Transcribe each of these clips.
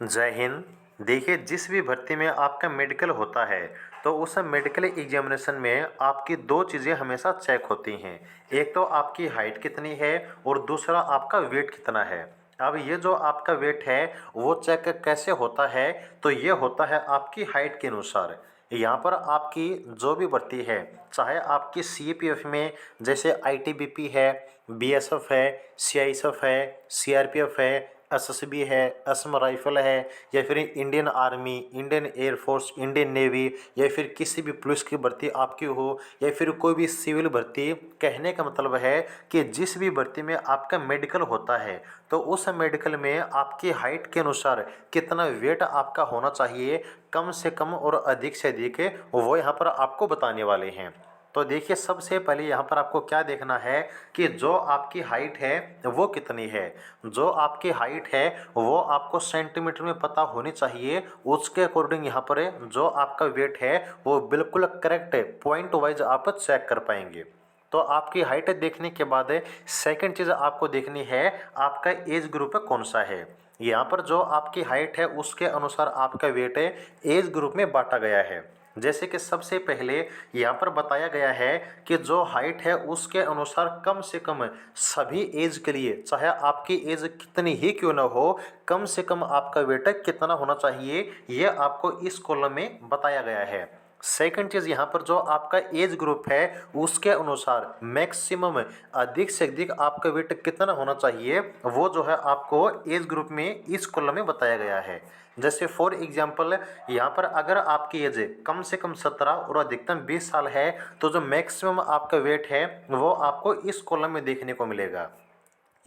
जय हिंद। देखिए, जिस भी भर्ती में आपका मेडिकल होता है तो उस मेडिकल एग्जामिनेशन में आपकी दो चीज़ें हमेशा चेक होती हैं। एक तो आपकी हाइट कितनी है और दूसरा आपका वेट कितना है। अब ये जो आपका वेट है वो चेक कैसे होता है, तो ये होता है आपकी हाइट के अनुसार। यहाँ पर आपकी जो भी भर्ती है, चाहे आपकी सीपीएफ में जैसे आईटीबीपी है, बीएसएफ है, सीआईएसएफ है, सीआरपीएफ है, एसएसबी है, असम राइफल है, या फिर Indian army, Indian air force, Indian navy, या फिर किसी भी पुलिस की भर्ती आपकी हो, या फिर कोई भी सिविल भर्ती। कहने का मतलब है कि जिस भी भर्ती में आपका मेडिकल होता है तो उस मेडिकल में आपकी हाइट के अनुसार कितना वेट आपका होना चाहिए, कम से कम और अधिक से अधिक, वो यहाँ पर आपको बताने वाले हैं। तो देखिए, सबसे पहले यहाँ पर आपको क्या देखना है कि जो आपकी हाइट है वो कितनी है। जो आपकी हाइट है वो आपको सेंटीमीटर में पता होनी चाहिए। उसके अकॉर्डिंग यहाँ पर जो आपका वेट है वो बिल्कुल करेक्ट पॉइंट वाइज आप चेक कर पाएंगे। तो आपकी हाइट देखने के बाद सेकंड चीज़ आपको देखनी है, आपका एज ग्रुप कौन सा है। यहाँ पर जो आपकी हाइट है उसके अनुसार आपका वेट एज ग्रुप में बांटा गया है। जैसे कि सबसे पहले यहाँ पर बताया गया है कि जो हाइट है उसके अनुसार कम से कम सभी एज के लिए, चाहे आपकी एज कितनी ही क्यों ना हो, कम से कम आपका वेट कितना होना चाहिए, ये आपको इस कॉलम में बताया गया है। सेकंड चीज़, यहाँ पर जो आपका एज ग्रुप है उसके अनुसार मैक्सिमम अधिक से अधिक आपका वेट कितना होना चाहिए, वो जो है आपको एज ग्रुप में इस कॉलम में बताया गया है। जैसे फॉर एग्जांपल, यहाँ पर अगर आपकी एज कम से कम 17 और अधिकतम 20 साल है तो जो मैक्सिमम आपका वेट है वो आपको इस कॉलम में देखने को मिलेगा।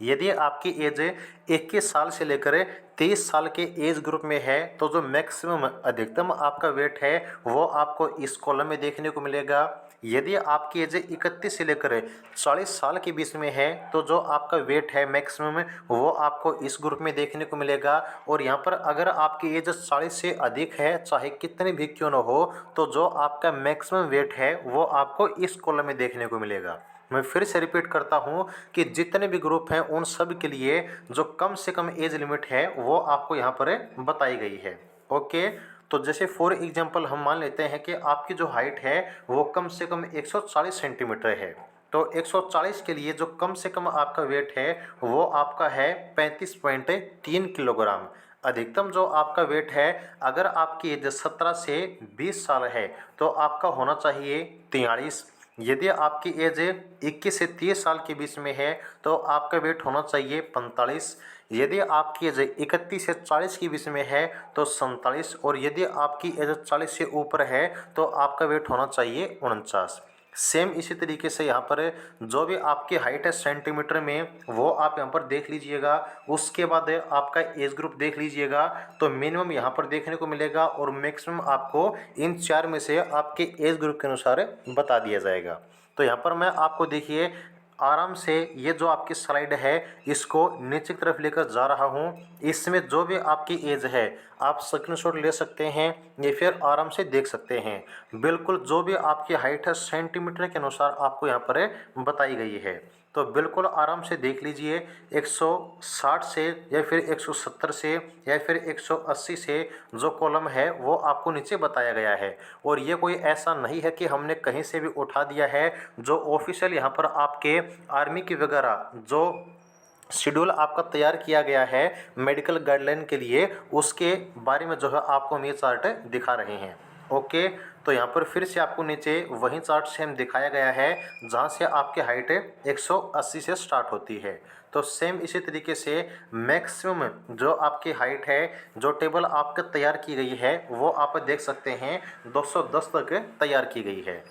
यदि आपकी एज 21 साल से लेकर 23 साल के एज ग्रुप में है तो जो मैक्सिमम अधिकतम आपका वेट है वो आपको इस कॉलम में देखने को मिलेगा। यदि आपकी एज 31 से लेकर 40 साल के बीच में है तो जो आपका वेट है मैक्सिमम वो आपको इस ग्रुप में देखने को मिलेगा। और यहाँ पर अगर आपकी एज 40 से अधिक है, चाहे कितनी भी क्यों न हो, तो जो आपका मैक्सिमम वेट है वो आपको इस कॉलम में देखने को मिलेगा। मैं फिर से रिपीट करता हूँ कि जितने भी ग्रुप हैं उन सब के लिए जो कम से कम एज लिमिट है वो आपको यहाँ पर बताई गई है। ओके, तो जैसे फॉर एग्जांपल हम मान लेते हैं कि आपकी जो हाइट है वो कम से कम 140 सेंटीमीटर है। तो 140 के लिए जो कम से कम आपका वेट है वो आपका है 35.3 किलोग्राम। अधिकतम जो आपका वेट है, अगर आपकी एज 17 से 20 साल है तो आपका होना चाहिए 43। यदि आपकी एज 21 से 30 साल के बीच में है तो आपका वेट होना चाहिए 45। यदि आपकी एज 31 से 40 के बीच में है तो 47। और यदि आपकी एज 40 से ऊपर है तो आपका वेट होना चाहिए 49। सेम इसी तरीके से यहाँ पर जो भी आपकी हाइट है सेंटीमीटर में वो आप यहाँ पर देख लीजिएगा। उसके बाद आपका एज ग्रुप देख लीजिएगा, तो मिनिमम यहाँ पर देखने को मिलेगा और मैक्सिमम आपको इन चार में से आपके एज ग्रुप के अनुसार बता दिया जाएगा। तो यहाँ पर मैं आपको देखिए आराम से ये जो आपकी स्लाइड है इसको नीचे की तरफ लेकर जा रहा हूँ। इसमें जो भी आपकी एज है आप स्क्रीनशॉट ले सकते हैं या फिर आराम से देख सकते हैं। बिल्कुल जो भी आपकी हाइट है सेंटीमीटर के अनुसार आपको यहाँ पर बताई गई है, तो बिल्कुल आराम से देख लीजिए। 160 से या फिर 170 से या फिर 180 से जो कॉलम है वो आपको नीचे बताया गया है। और ये कोई ऐसा नहीं है कि हमने कहीं से भी उठा दिया है। जो ऑफिशियल यहाँ पर आपके आर्मी की वगैरह जो शेड्यूल आपका तैयार किया गया है मेडिकल गाइडलाइन के लिए, उसके बारे में जो है आपको हम ये चार्ट दिखा रहे हैं। ओके, तो यहाँ पर फिर से आपको नीचे वही चार्ट सेम दिखाया गया है जहाँ से आपकी हाइट 180 से स्टार्ट होती है। तो सेम इसी तरीके से मैक्सिमम जो आपकी हाइट है, जो टेबल आपके तैयार की गई है वो आप देख सकते हैं 210 तक तैयार की गई है।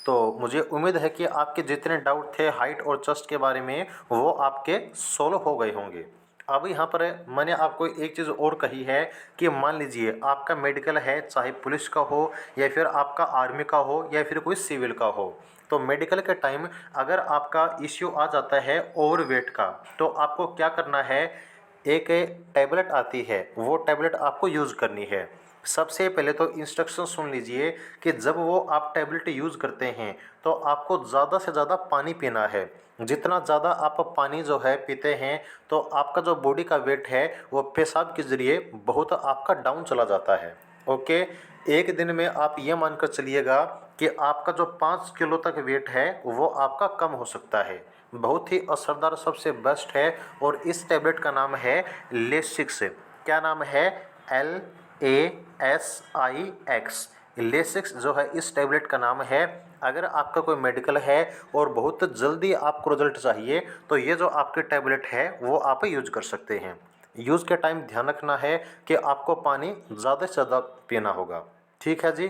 तो मुझे उम्मीद है कि आपके जितने डाउट थे हाइट और चेस्ट के बारे में वो आपके सोल्व हो गए होंगे। अब यहाँ पर मैंने आपको एक चीज़ और कही है कि मान लीजिए आपका मेडिकल है, चाहे पुलिस का हो या फिर आपका आर्मी का हो या फिर कोई सिविल का हो, तो मेडिकल के टाइम अगर आपका इश्यू आ जाता है ओवरवेट का, तो आपको क्या करना है, एक टैबलेट आती है वो टैबलेट आपको यूज़ करनी है। सबसे पहले तो इंस्ट्रक्शन सुन लीजिए कि जब वो आप टैबलेट यूज़ करते हैं तो आपको ज़्यादा से ज़्यादा पानी पीना है। जितना ज़्यादा आप पानी जो है पीते हैं तो आपका जो बॉडी का वेट है वो पेशाब के ज़रिए बहुत आपका डाउन चला जाता है। ओके, एक दिन में आप ये मानकर चलिएगा कि आपका जो 5 किलो तक वेट है वो आपका कम हो सकता है। बहुत ही असरदार, सबसे बेस्ट है और इस टैबलेट का नाम है लेसिक्स। क्या नाम है? LASIX। लेसिक्स जो है इस टैबलेट का नाम है। अगर आपका कोई मेडिकल है और बहुत जल्दी आपको रिजल्ट चाहिए तो ये जो आपकी टैबलेट है वो आप यूज कर सकते हैं। यूज़ के टाइम ध्यान रखना है कि आपको पानी ज़्यादा से ज़्यादा पीना होगा। ठीक है जी,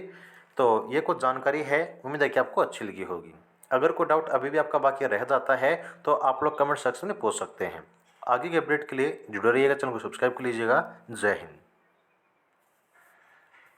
तो ये कुछ जानकारी है, उम्मीद है कि आपको अच्छी लगी होगी। अगर कोई डाउट अभी भी आपका बाकी रह जाता है तो आप लोग कमेंट सेक्शन में पूछ सकते हैं। आगे के अपडेट के लिए जुड़े रहिएगा, चैनल को सब्सक्राइब कर लीजिएगा। जय हिंद।